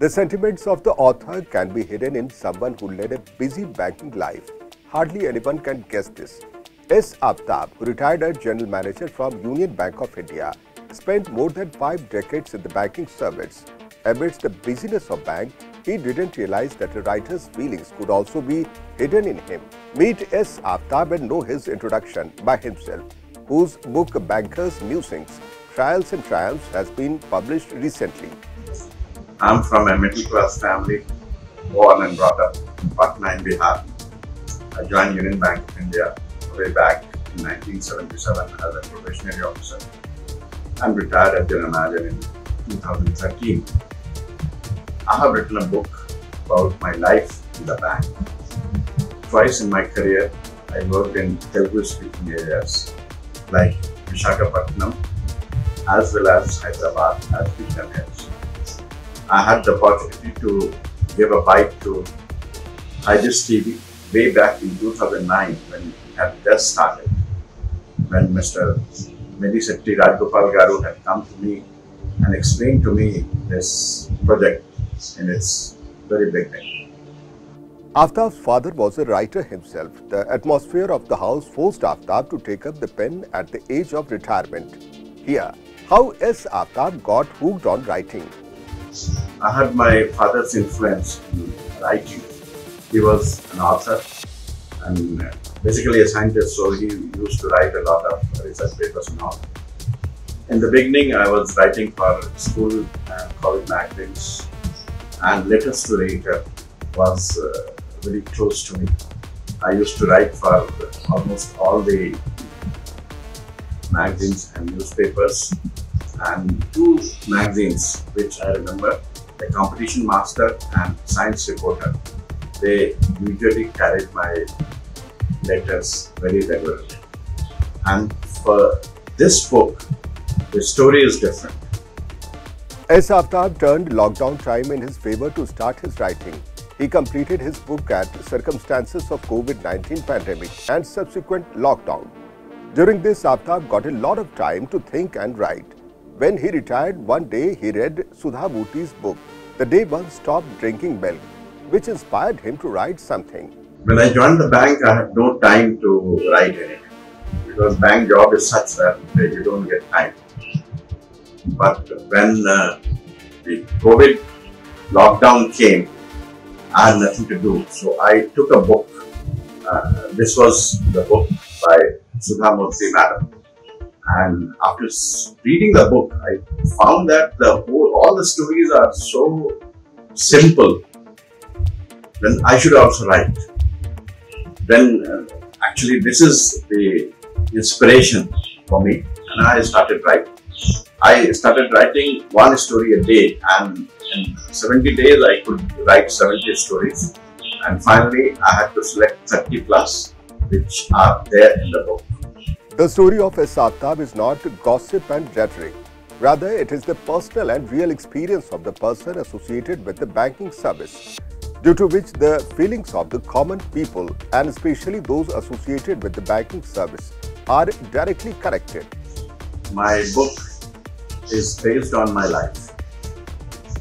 The sentiments of the author can be hidden in someone who led a busy banking life. Hardly anyone can guess this. S.Aftab, who retired as General Manager from Union Bank of India, spent more than 5 decades in the banking service. Amidst the busyness of bank, he didn't realize that a writer's feelings could also be hidden in him. Meet S.Aftab and know his introduction by himself, whose book Banker's Musings, Trials and Triumphs has been published recently. I'm from a middle class family, born and brought up in Patna in Bihar. I joined Union Bank of India way back in 1977 as a probationary officer and retired as General Manager in 2013. I have written a book about my life in the bank. Twice in my career, I worked in Telugu speaking areas like Visakhapatnam as well as Hyderabad as regional heads. I had the opportunity to give a bite to HyBiz Tv way back in 2009 when it had just started. When Mr. Medisetti Rajgopal Garu had come to me and explained to me this project in its very beginning. Aftab's father was a writer himself. The atmosphere of the house forced Aftab to take up the pen at the age of retirement. Here, how S.Aftab got hooked on writing. I had my father's influence in writing. He was an author and basically a scientist, so he used to write a lot of research papers and all. In the beginning, I was writing for school and college magazines, and Letters to the Editor was very close to me. I used to write for almost all the magazines and newspapers, and 2 magazines which I remember, the Competition Master and Science Reporter. They usually carried my letters very regularly. And for this book, the story is different. S.Aftab turned lockdown time in his favor to start his writing. He completed his book at circumstances of COVID-19 pandemic and subsequent lockdown. During this, Aftab got a lot of time to think and write. When he retired, one day he read Sudha Murthy's book, The Day One Stopped Drinking Milk, which inspired him to write something. When I joined the bank, I had no time to write anything because bank job is such that you don't get time. But when the COVID lockdown came, I had nothing to do. So I took a book. This was the book by Sudha Murthy madam. And after reading the book, I found that all the stories are so simple. Then I should also write. Then actually this is the inspiration for me, and I started writing. I started writing 1 story a day, and in 70 days I could write 70 stories. And finally I had to select 30 plus, which are there in the book. The story of S.Aftab is not gossip and rhetoric. Rather, it is the personal and real experience of the person associated with the banking service, due to which the feelings of the common people, and especially those associated with the banking service, are directly connected. My book is based on my life.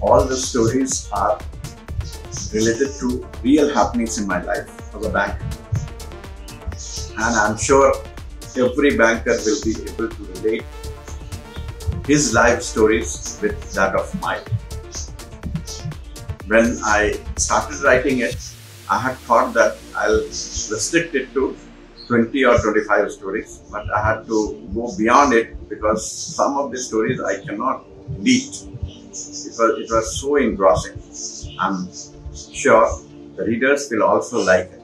All the stories are related to real happenings in my life as a banker. And I'm sure every banker will be able to relate his life stories with that of mine. When I started writing it, I had thought that I'll restrict it to 20 or 25 stories, but I had to go beyond it because some of the stories I cannot delete because it was so engrossing. I'm sure the readers will also like it.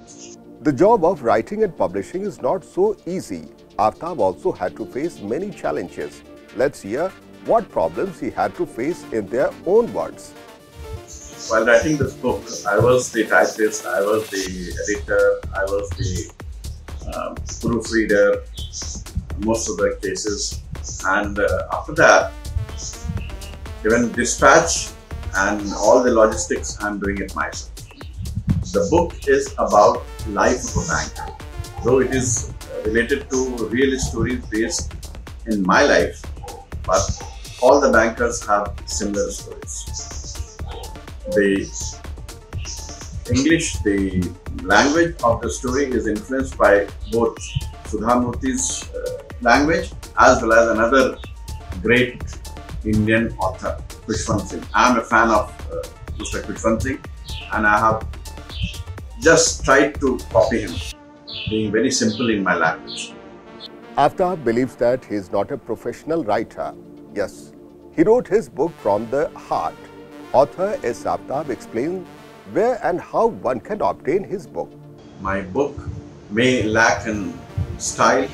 The job of writing and publishing is not so easy. Aftab also had to face many challenges. Let's hear what problems he had to face in their own words. While writing this book, I was the typist, I was the editor, I was the proofreader, most of the cases. And after that, even dispatch and all the logistics, I'm doing it myself. The book is about life of a banker. Though it is related to real stories based in my life, but all the bankers have similar stories. the English, the language of the story is influenced by both Sudhamurthy's language as well as another great Indian author, Kushwant Singh. I am a fan of Mr. Kushwant Singh, and I have just tried to copy him, being very simple in my language. Aftab believes that he is not a professional writer. Yes, he wrote his book from the heart. Author S.Aftab explains where and how one can obtain his book. My book may lack in style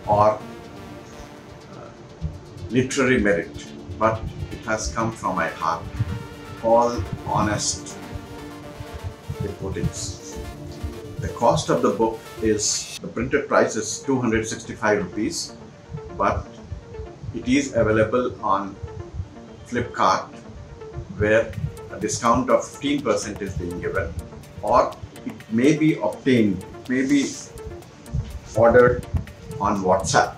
or literary merit, but it has come from my heart. All honest reportings. The cost of the book is, the printed price is 265 rupees, but it is available on Flipkart, where a discount of 15% is being given, or it may be obtained, may be ordered on WhatsApp,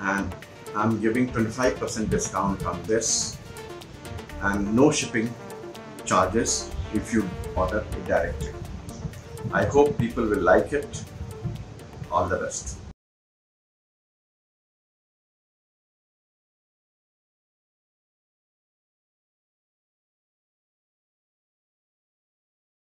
and I'm giving 25% discount on this and no shipping charges if you order it directly. I hope people will like it. All the best.